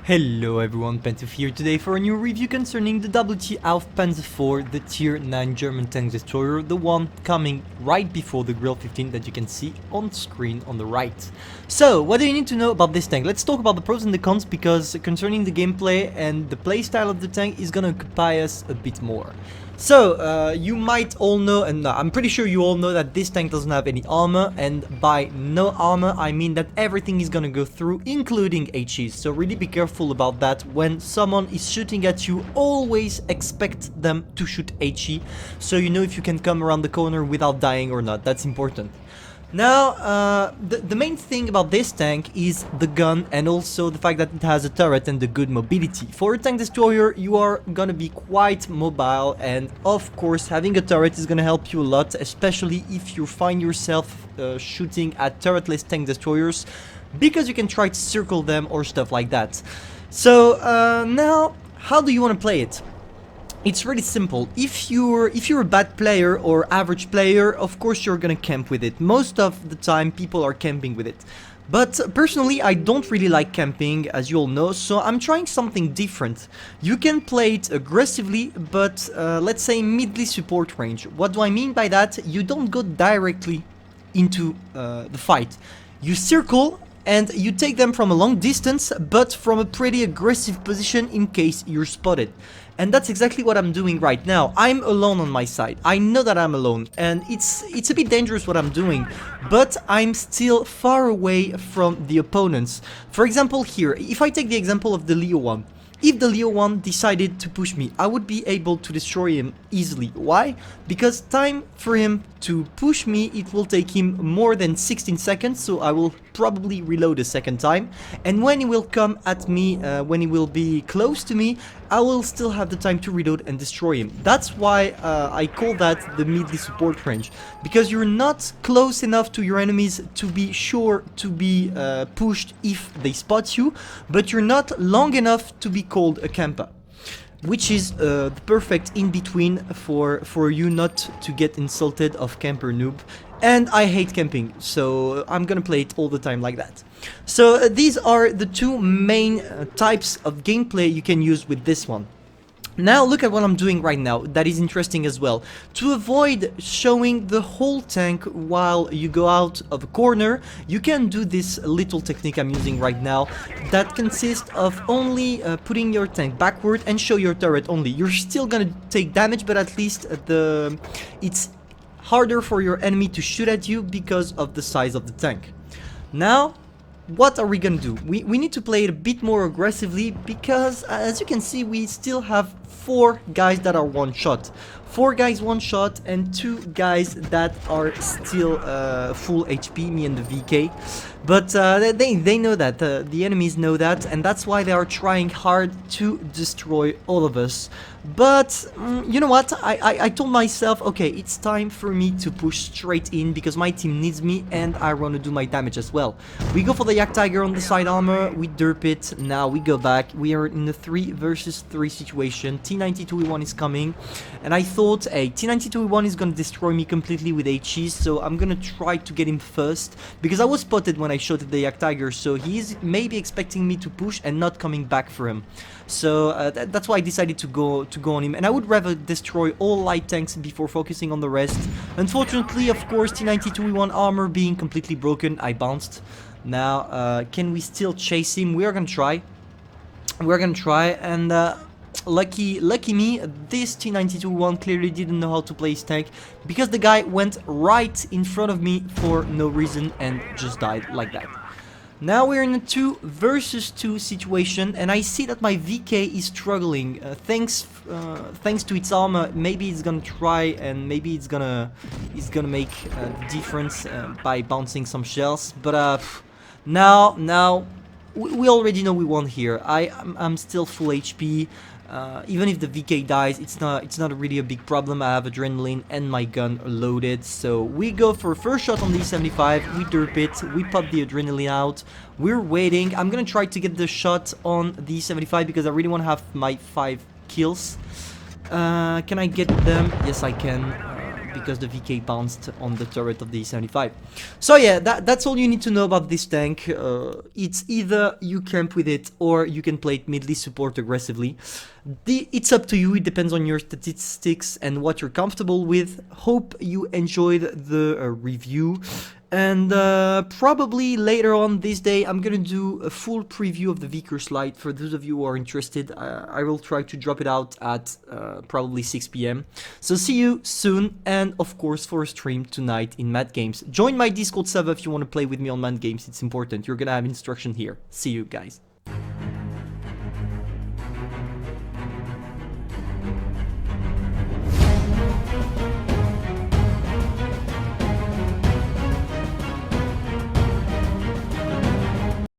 Hello everyone, Pantoufleee here today for a new review concerning the AUF Pantoufleee, the tier 9 German tank destroyer, the one coming right before the Grill 15 that you can see on screen on the right. So, what do you need to know about this tank? Let's talk about the pros and the cons, because concerning the gameplay and the playstyle of the tank is gonna occupy us a bit more. So, you might all know, and I'm pretty sure you all know, that this tank doesn't have any armor, and by no armor I mean that everything is gonna go through, including HEs, so really be careful about that. When someone is shooting at you, always expect them to shoot HE, so you know if you can come around the corner without dying or not. That's important. Now, the main thing about this tank is the gun, and also the fact that it has a turret and the good mobility. For a tank destroyer, you are gonna be quite mobile, and of course having a turret is gonna help you a lot, especially if you find yourself shooting at turretless tank destroyers, because you can try to circle them or stuff like that. So now, how do you want to play it? It's really simple. If you're a bad player or average player, of course you're gonna camp with it. Most of the time people are camping with it. But personally, I don't really like camping, as you all know, so I'm trying something different. You can play it aggressively, but let's say midly support range. What do I mean by that? You don't go directly into the fight. You circle and you take them from a long distance, but from a pretty aggressive position in case you're spotted. And that's exactly what I'm doing right now. I'm alone on my side. I know that I'm alone, and it's a bit dangerous what I'm doing, but I'm still far away from the opponents. For example here, if I take the example of the Leo one, if the Leo one decided to push me, I would be able to destroy him easily. Why? Because time for him to push me, it will take him more than 16 seconds, so I will probably reload a second time, and when he will come at me, when he will be close to me, I will still have the time to reload and destroy him. That's why I call that the midly support range, because you're not close enough to your enemies to be sure to be pushed if they spot you, but you're not long enough to be called a camper, which is the perfect in-between for you not to get insulted of camper noob. And I hate camping, so I'm gonna play it all the time like that. So these are the two main types of gameplay you can use with this one. Now look at what I'm doing right now, that is interesting as well. To avoid showing the whole tank while you go out of a corner, you can do this little technique I'm using right now, that consists of only putting your tank backward and show your turret only. You're still gonna take damage, but at least it's harder for your enemy to shoot at you because of the size of the tank. Now, what are we gonna do? We need to play it a bit more aggressively, because as you can see, we still have 4 guys that are one shot. 4 guys one shot and 2 guys that are still full HP, me and the VK. But they know that, the enemies know that, and that's why they are trying hard to destroy all of us. But you know what, I told myself, okay, it's time for me to push straight in, because my team needs me and I want to do my damage as well. We go for the Yak Tiger on the side armor, we derp it, now we go back, we are in a 3 versus 3 situation. T92E1 is coming, and I thought, hey, T92E1 is gonna destroy me completely with HEs, so I'm gonna try to get him first, because I was spotted when I shot at the Yak Tiger, so he's maybe expecting me to push and not coming back for him. So that's why I decided to go on him, and I would rather destroy all light tanks before focusing on the rest. Unfortunately, of course, T92E1 armor being completely broken, I bounced. Now, can we still chase him? We're gonna try. We're gonna try, and lucky me, this T92E1 clearly didn't know how to play his tank, because the guy went right in front of me for no reason and just died like that. Now we're in a 2 versus 2 situation, and I see that my VK is struggling. Thanks to its armor, maybe it's gonna try, and maybe it's gonna make the difference by bouncing some shells. But now we already know we won here. I'm still full HP. Even if the VK dies, it's not really a big problem. I have adrenaline and my gun loaded, so we go for a first shot on the 75. We derp it, we pop the adrenaline out, we're waiting. I'm gonna try to get the shot on the 75 because I really want to have my 5 kills. Can I get them? Yes, I can. because the VK bounced on the turret of the E75. So yeah, that's all you need to know about this tank. It's either you camp with it or you can play it midly support aggressively. It's up to you, it depends on your statistics and what you're comfortable with. Hope you enjoyed the review. And probably later on this day I'm gonna do a full preview of the Vicker slide. For those of you who are interested, I will try to drop it out at probably 6 PM. So see you soon, and of course for a stream tonight in Mad Games. Join my Discord server if you want to play with me on Mad Games, it's important. You're gonna have instruction here. See you guys.